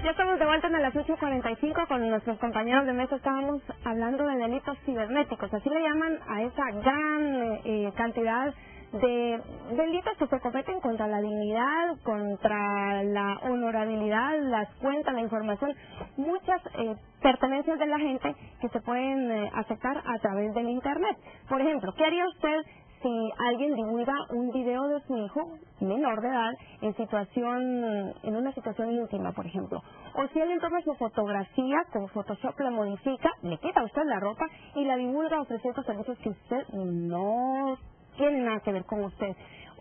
Ya estamos de vuelta en las 8:45 con nuestros compañeros de mesa. Estábamos hablando de delitos cibernéticos, así le llaman a esa gran cantidad de delitos que se cometen contra la dignidad, contra la honorabilidad, las cuentas, la información, muchas pertenencias de la gente que se pueden afectar a través del Internet. Por ejemplo, ¿qué haría usted si alguien divulga un video de su hijo menor de edad en una situación íntima, por ejemplo? O si alguien toma su fotografía, con Photoshop la modifica, le quita a usted la ropa y la divulga ofreciendo servicios que usted no tiene nada que ver con usted.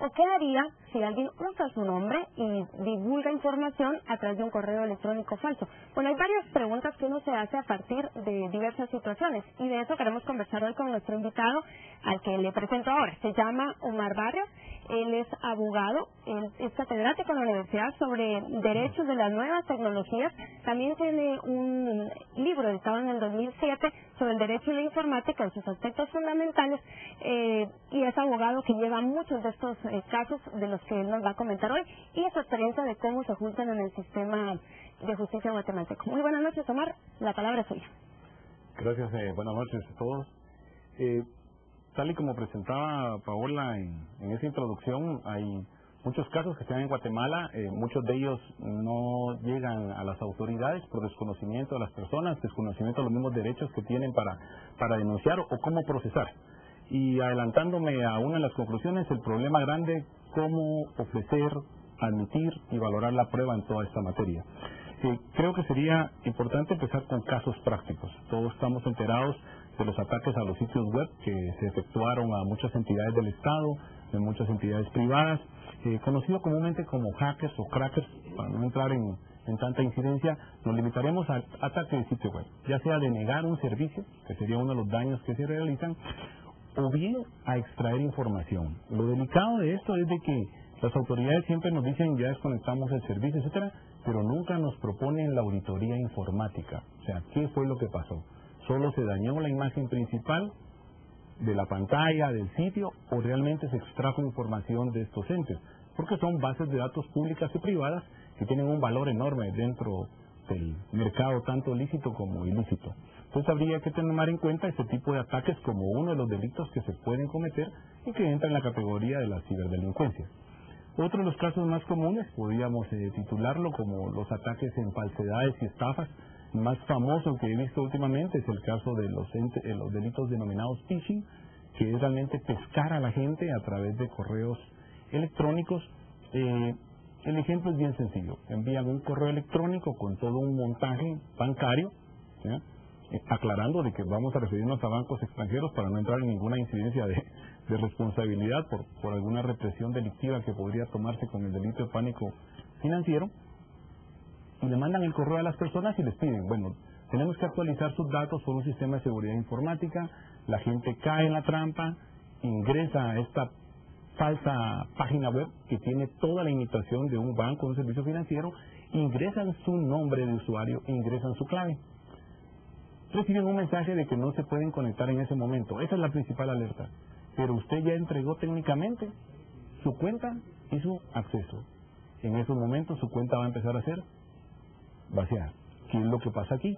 ¿O qué haría si alguien usa su nombre y divulga información a través de un correo electrónico falso? Bueno, hay varias preguntas que uno se hace a partir de diversas situaciones, y de eso queremos conversar hoy con nuestro invitado, al que le presento ahora. Se llama Omar Barrios, él es abogado, él es catedrático en la universidad sobre derechos de las nuevas tecnologías. También tiene un libro editado en el 2007 sobre el derecho de la informática y sus aspectos fundamentales, y es abogado que lleva muchos de estos casos de los que él nos va a comentar hoy, y su experiencia de cómo se ajustan en el sistema de justicia guatemalteco. Muy buenas noches, Omar, la palabra es suya. Gracias, buenas noches a todos. Tal y como presentaba Paola en esa introducción, hay muchos casos que se dan en Guatemala, muchos de ellos no llegan a las autoridades por desconocimiento de las personas, desconocimiento de los mismos derechos que tienen para denunciar o cómo procesar. Y adelantándome a una de las conclusiones, el problema grande, cómo ofrecer, admitir y valorar la prueba en toda esta materia. Creo que sería importante empezar con casos prácticos. Todos estamos enterados de los ataques a los sitios web que se efectuaron a muchas entidades del Estado, de muchas entidades privadas, conocido comúnmente como hackers o crackers. Para no entrar en tanta incidencia, nos limitaremos al ataque de sitio web, ya sea de negar un servicio, que sería uno de los daños que se realizan, o bien a extraer información. Lo delicado de esto es de que las autoridades siempre nos dicen ya desconectamos el servicio, etcétera, pero nunca nos proponen la auditoría informática. O sea, ¿qué fue lo que pasó? ¿Solo se dañó la imagen principal de la pantalla, del sitio, o realmente se extrajo información de estos entes? Porque son bases de datos públicas y privadas que tienen un valor enorme dentro del mercado, tanto lícito como ilícito. Entonces habría que tomar en cuenta este tipo de ataques como uno de los delitos que se pueden cometer y que entra en la categoría de la ciberdelincuencia. Otro de los casos más comunes, podríamos titularlo como los ataques en falsedades y estafas. El más famoso que he visto últimamente es el caso de los delitos denominados phishing, que es realmente pescar a la gente a través de correos electrónicos. El ejemplo es bien sencillo: envían un correo electrónico con todo un montaje bancario, ¿ya?, aclarando de que vamos a referirnos a bancos extranjeros para no entrar en ninguna incidencia de responsabilidad por alguna represión delictiva que podría tomarse con el delito de pánico financiero. Y le mandan el correo a las personas y les piden, bueno, tenemos que actualizar sus datos por un sistema de seguridad informática. La gente cae en la trampa, ingresa a esta falsa página web que tiene toda la imitación de un banco o un servicio financiero, ingresan su nombre de usuario, ingresan su clave. Reciben un mensaje de que no se pueden conectar en ese momento. Esa es la principal alerta. Pero usted ya entregó técnicamente su cuenta y su acceso. En esos momentos su cuenta va a empezar a ser vaciada. ¿Qué es lo que pasa aquí?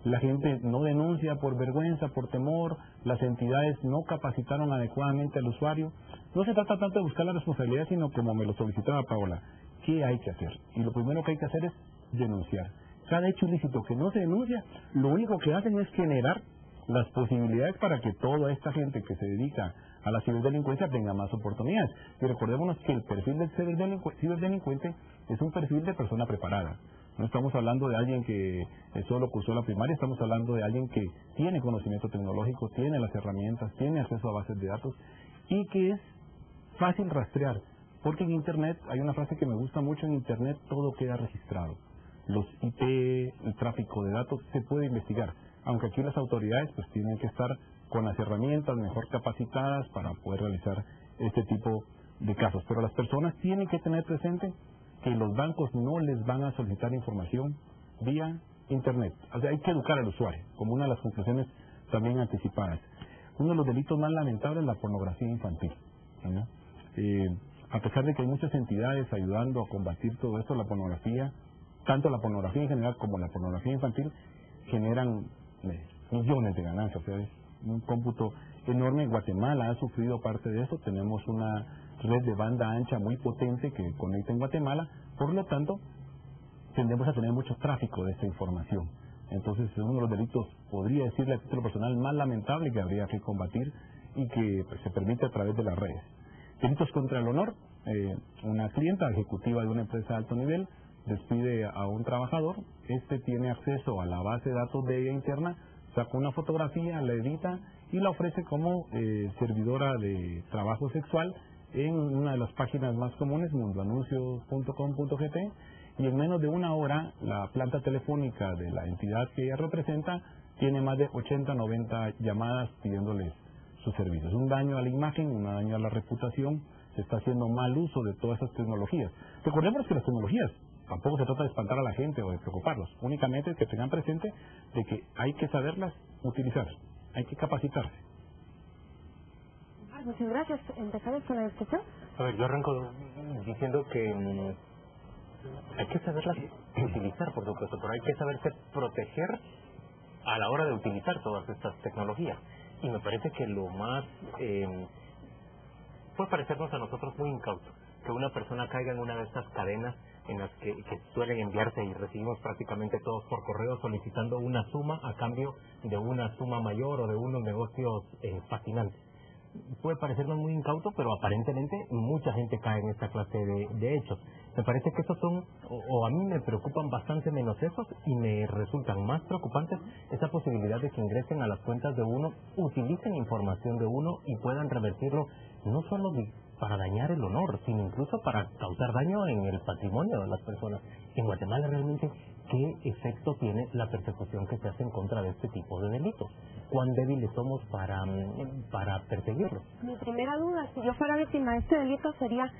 La gente no denuncia por vergüenza, por temor, las entidades no capacitaron adecuadamente al usuario. No se trata tanto de buscar la responsabilidad, sino como me lo solicitaba Paola, ¿qué hay que hacer? Y lo primero que hay que hacer es denunciar. Cada hecho ilícito que no se denuncia, lo único que hacen es generar las posibilidades para que toda esta gente que se dedica a la ciberdelincuencia tenga más oportunidades. Y recordémonos que el perfil del ciberdelincuente es un perfil de persona preparada. No estamos hablando de alguien que solo cursó la primaria, estamos hablando de alguien que tiene conocimiento tecnológico, tiene las herramientas, tiene acceso a bases de datos y que es fácil rastrear. Porque en Internet, hay una frase que me gusta mucho: en Internet todo queda registrado. Los IP, el tráfico de datos se puede investigar, aunque aquí las autoridades pues tienen que estar con las herramientas mejor capacitadas para poder realizar este tipo de casos. Pero las personas tienen que tener presente que los bancos no les van a solicitar información vía Internet. O sea, hay que educar al usuario, como una de las conclusiones también anticipadas. Uno de los delitos más lamentables es la pornografía infantil, ¿no? A pesar de que hay muchas entidades ayudando a combatir todo esto, la pornografía tanto la pornografía en general como la pornografía infantil generan millones de ganancias. O sea, es un cómputo enorme. Guatemala ha sufrido parte de eso. Tenemos una red de banda ancha muy potente que conecta en Guatemala. Por lo tanto, tendemos a tener mucho tráfico de esta información. Entonces, es uno de los delitos, podría decirle a título personal, más lamentable que habría que combatir y que pues, se permite a través de las redes. Delitos contra el honor. Una clienta ejecutiva de una empresa de alto nivel despide a un trabajador. Este tiene acceso a la base de datos de ella interna, saca una fotografía, la edita y la ofrece como servidora de trabajo sexual en una de las páginas más comunes, mundoanuncios.com.gt, y en menos de una hora la planta telefónica de la entidad que ella representa tiene más de 80, 90 llamadas pidiéndoles sus servicios. Un daño a la imagen, un daño a la reputación. Se está haciendo mal uso de todas estas tecnologías. Recordemos que las tecnologías tampoco se trata de espantar a la gente o de preocuparlos, únicamente que tengan presente de que hay que saberlas utilizar, hay que capacitarse. Muchas gracias. ¿Empezamos con la discusión? A ver, yo arranco diciendo que hay que saberlas utilizar, por supuesto, pero hay que saberse proteger a la hora de utilizar todas estas tecnologías. Y me parece que lo más puede parecernos a nosotros muy incauto que una persona caiga en una de estas cadenas en las que suelen enviarse y recibimos prácticamente todos por correo solicitando una suma a cambio de una suma mayor o de unos negocios fascinantes. Puede parecernos muy incauto, pero aparentemente mucha gente cae en esta clase de hechos. Me parece que esos son, o a mí me preocupan bastante menos esos, y me resultan más preocupantes esa posibilidad de que ingresen a las cuentas de uno, utilicen información de uno y puedan revertirlo no solo para dañar el honor, sino incluso para causar daño en el patrimonio de las personas. En Guatemala realmente, ¿qué efecto tiene la persecución que se hace en contra de este tipo de delitos? ¿Cuán débiles somos para perseguirlos? Mi primera duda, si yo fuera víctima de este delito, sería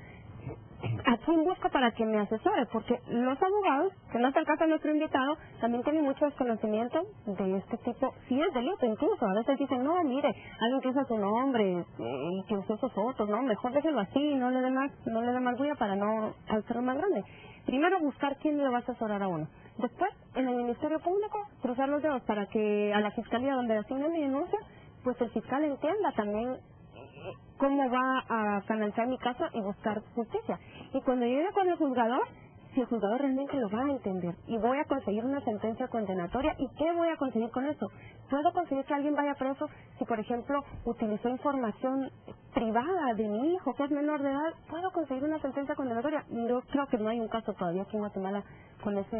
¿a quién busco para que me asesore? Porque los abogados, que no es el caso de nuestro invitado, también tienen mucho desconocimiento de este tipo, si es delito incluso. A veces dicen, no, mire, alguien que usa su nombre y que usó sus fotos, no, mejor déjelo así, no le dé más bulla para no hacerlo más grande. Primero buscar quién le va a asesorar a uno. Después, en el Ministerio Público, cruzar los dedos para que a la Fiscalía donde asignen mi denuncia, pues el fiscal entienda también cómo va a canalizar mi caso y buscar justicia. Y cuando llegue con el juzgador, si el juzgador realmente lo va a entender y voy a conseguir una sentencia condenatoria, ¿y qué voy a conseguir con eso? ¿Puedo conseguir que alguien vaya preso si, por ejemplo, utilizó información privada de mi hijo, que es menor de edad? ¿Puedo conseguir una sentencia condenatoria? Yo creo que no hay un caso todavía aquí en Guatemala con ese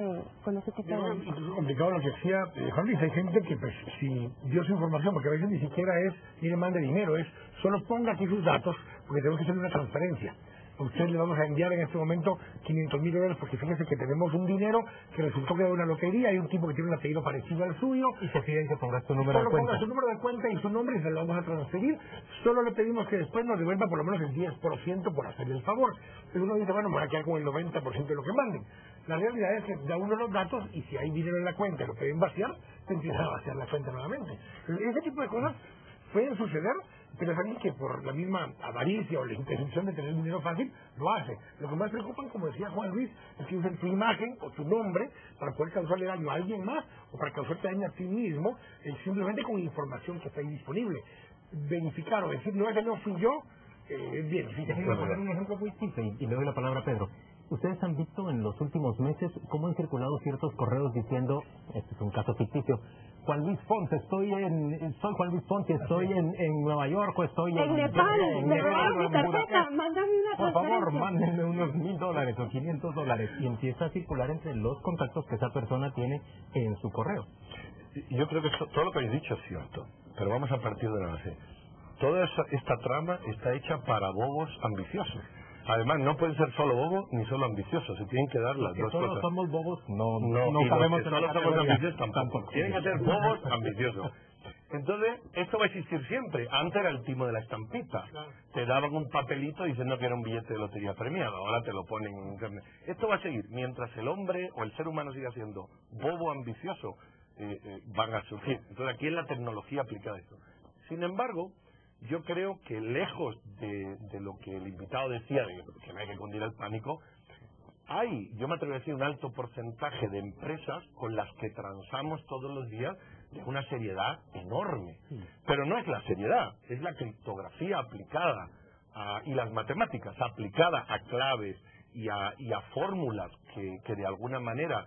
tipo de... Es complicado lo que decía Juan Luis. Hay gente que, pues, si dio su información, porque a veces ni siquiera es, mire, mande dinero, es solo ponga aquí sus datos, porque tenemos que hacer una transferencia. A usted le vamos a enviar en este momento $500,000, porque fíjese que tenemos un dinero que resultó que era una lotería, hay un tipo que tiene un apellido parecido al suyo. Y se piden que pongas tu número de cuenta. Ponga su número de cuenta y su nombre y se lo vamos a transferir. Solo le pedimos que después nos devuelva por lo menos el 10% por hacerle el favor. Pero uno dice, bueno, me voy a quedar con el 90% de lo que manden. La realidad es que da uno los datos y si hay dinero en la cuenta y lo pueden vaciar, se empieza a vaciar la cuenta nuevamente. Ese tipo de cosas pueden suceder, pero es alguien que por la misma avaricia o la intención de tener dinero fácil, lo hace. Lo que más preocupan, como decía Juan Luis, es que usen tu imagen o tu nombre para poder causarle daño a alguien más o para causarte daño a ti mismo, simplemente con información que está ahí disponible. Verificar o decir, no, ese no fui yo, es bien difícil. Déjenme poner un ejemplo muy simple y le doy la palabra a Pedro. Ustedes han visto en los últimos meses cómo han circulado ciertos correos diciendo, este es un caso ficticio, Juan Luis Ponce, soy Juan Luis Ponce, estoy en Nueva York o estoy en Nepal, me robaron mi tarjeta, mándame una por transferencia. favor, mándenme unos $1,000 o $500 y empieza a circular entre los contactos que esa persona tiene en su correo. Yo creo que todo lo que habéis dicho es cierto, pero vamos a partir de la base. Toda esta trama está hecha para bobos ambiciosos. Además, no pueden ser solo bobos ni solo ambiciosos, se tienen que dar las dos cosas. cosas. Somos bobos, no y sabemos los que solo somos ambiciosos tampoco. Tienen que ser bobos ambiciosos. Entonces, esto va a existir siempre. Antes era el timo de la estampita. Te daban un papelito diciendo que era un billete de lotería premiado. Ahora te lo ponen en internet. Esto va a seguir. Mientras el hombre o el ser humano siga siendo bobo ambicioso, van a surgir. Entonces, aquí es la tecnología aplicada a esto. Sin embargo, yo creo que lejos de lo que el invitado decía, de que no hay que cundir el pánico, yo me atrevo a decir, un alto porcentaje de empresas con las que transamos todos los días de una seriedad enorme. Pero no es la seriedad, es la criptografía aplicada y las matemáticas aplicadas a claves y a fórmulas que de alguna manera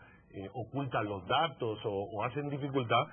ocultan los datos o hacen dificultad,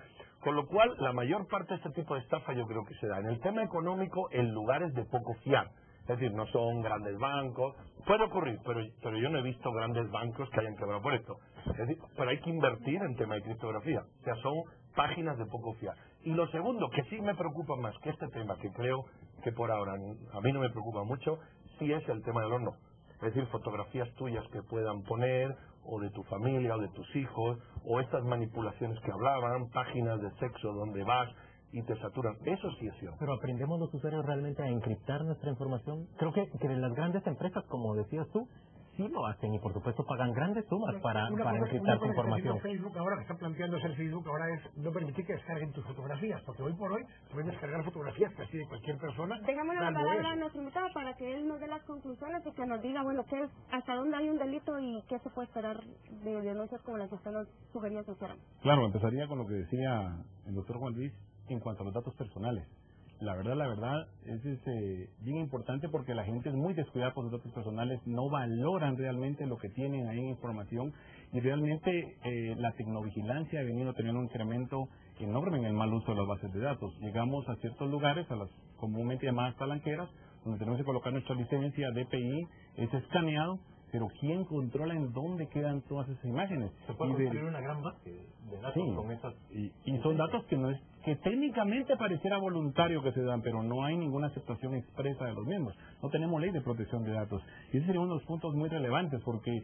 con lo cual la mayor parte de este tipo de estafa yo creo que se da en el tema económico en lugares de poco fiar. Es decir, no son grandes bancos, puede ocurrir, pero yo no he visto grandes bancos que hayan quebrado por esto. Es decir, pero hay que invertir en tema de criptografía, o sea, son páginas de poco fiar. Y lo segundo, que sí me preocupa más que este tema, que creo que por ahora a mí no me preocupa mucho, sí es el tema del horno. Es decir, fotografías tuyas que puedan poner, o de tu familia, o de tus hijos, o estas manipulaciones que hablaban, páginas de sexo donde vas y te saturan. Eso sí es cierto. Pero aprendemos los usuarios realmente a encriptar nuestra información. Creo que las grandes empresas, como decías tú, sí lo hacen y por supuesto pagan grandes sumas para encriptar tu información. Facebook ahora que está planteándose el Facebook ahora es no permitir que descarguen tus fotografías, porque hoy por hoy pueden descargar fotografías casi de cualquier persona. Dejámosle la palabra a nuestro invitado para que él nos dé las conclusiones y que nos diga, bueno, hasta dónde hay un delito y qué se puede esperar de denuncias como las que usted nos sugería que hicieran. Claro, empezaría con lo que decía el doctor Juan Luis en cuanto a los datos personales. La verdad es bien importante porque la gente es muy descuidada por los datos personales, no valoran realmente lo que tienen ahí en información y realmente la tecnovigilancia ha venido teniendo un incremento enorme en el mal uso de las bases de datos. Llegamos a ciertos lugares, a las comúnmente llamadas palanqueras, donde tenemos que colocar nuestra licencia DPI, es escaneado, pero ¿quién controla en dónde quedan todas esas imágenes? Se puede construir una gran base de datos con esas... Y son datos que técnicamente pareciera voluntario que se dan, pero no hay ninguna aceptación expresa de los mismos. No tenemos ley de protección de datos. Y ese sería uno de los puntos muy relevantes, porque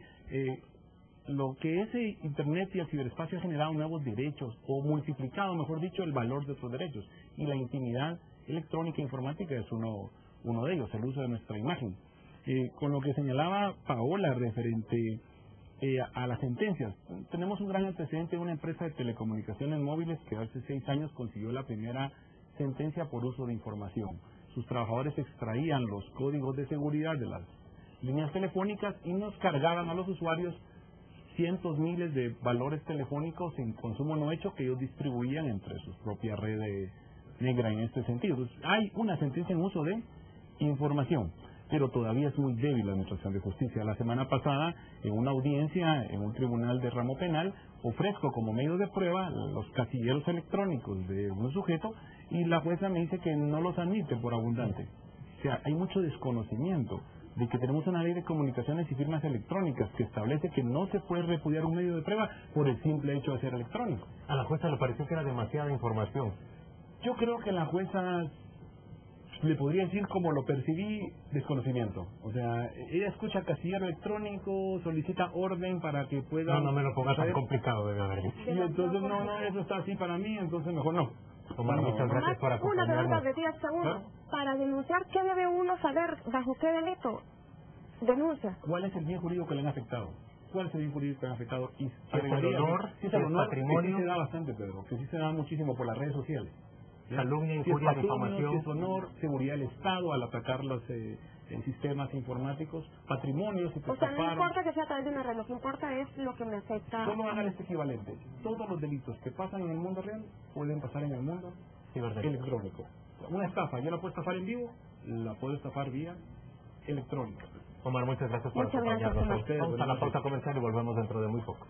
lo que es Internet y el ciberespacio ha generado nuevos derechos, o multiplicado, mejor dicho, el valor de esos derechos. Y la intimidad electrónica e informática es uno de ellos, el uso de nuestra imagen. Con lo que señalaba Paola referente a las sentencias, tenemos un gran antecedente de una empresa de telecomunicaciones móviles que hace 6 años consiguió la primera sentencia por uso de información. Sus trabajadores extraían los códigos de seguridad de las líneas telefónicas y nos cargaban a los usuarios cientos miles de valores telefónicos en consumo no hecho que ellos distribuían entre sus propias redes negras en este sentido. Entonces, hay una sentencia en uso de información, pero todavía es muy débil la administración de justicia. La semana pasada, en una audiencia en un tribunal de ramo penal, ofrezco como medio de prueba los casilleros electrónicos de un sujeto y la jueza me dice que no los admite por abundante. O sea, hay mucho desconocimiento de que tenemos una ley de comunicaciones y firmas electrónicas que establece que no se puede repudiar un medio de prueba por el simple hecho de ser electrónico. A la jueza le pareció que era demasiada información. Yo creo que la jueza, le podría decir como lo percibí, desconocimiento. O sea, ella escucha casillero electrónico, solicita orden para que pueda... No me lo pongas tan complicado, debe haber dicho. Y entonces no, eso está así para mí, entonces mejor no. Omar, muchas gracias por acompañarnos. Una pregunta de 10 segundos. Para denunciar, ¿qué debe uno saber? ¿Bajo qué delito denuncia? ¿Cuál es el bien jurídico que le han afectado? ¿Cuál es el bien jurídico que le han afectado? Y el honor, el patrimonio. Que sí se da bastante, Pedro, que sí se da muchísimo por las redes sociales. Calumnia, injuria, difamación. Deshonor, seguridad del Estado al atacar los sistemas informáticos, patrimonios. O sea, no importa que sea a través de una red, lo que importa es lo que me afecta. Solo hagan este equivalente. Todos los delitos que pasan en el mundo real pueden pasar en el mundo electrónico. Una estafa, yo la puedo estafar en vivo, la puedo estafar vía electrónica. Omar, muchas gracias por acompañarnos. Vamos a la pausa comercial y volvemos dentro de muy poco.